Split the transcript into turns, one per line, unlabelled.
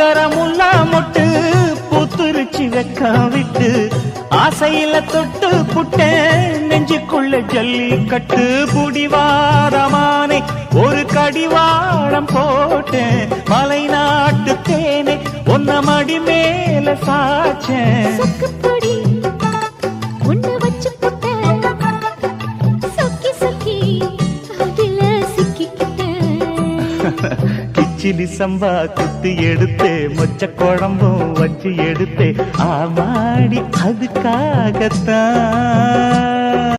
பூக்கர முல்லா மொட்டு பூத்துருச்சி வெக்கம் விட்டு ஆசையில தொட்டு புட்டேன் நெஞ்சுக்குள்ள ஜல்லிக்கட்டு புடிவாரமானே ஒரு கடிவாளம் போட்டேன் மலை நாட்டு தேனே ஒன்ன மடி மேல சாச்சேன் கிச்சிலி சம்பா குத்தி எடுத்தே மொச்ச குழம்பும் வச்சு எடுத்தே ஆமாடி அதுக்காகத்தான்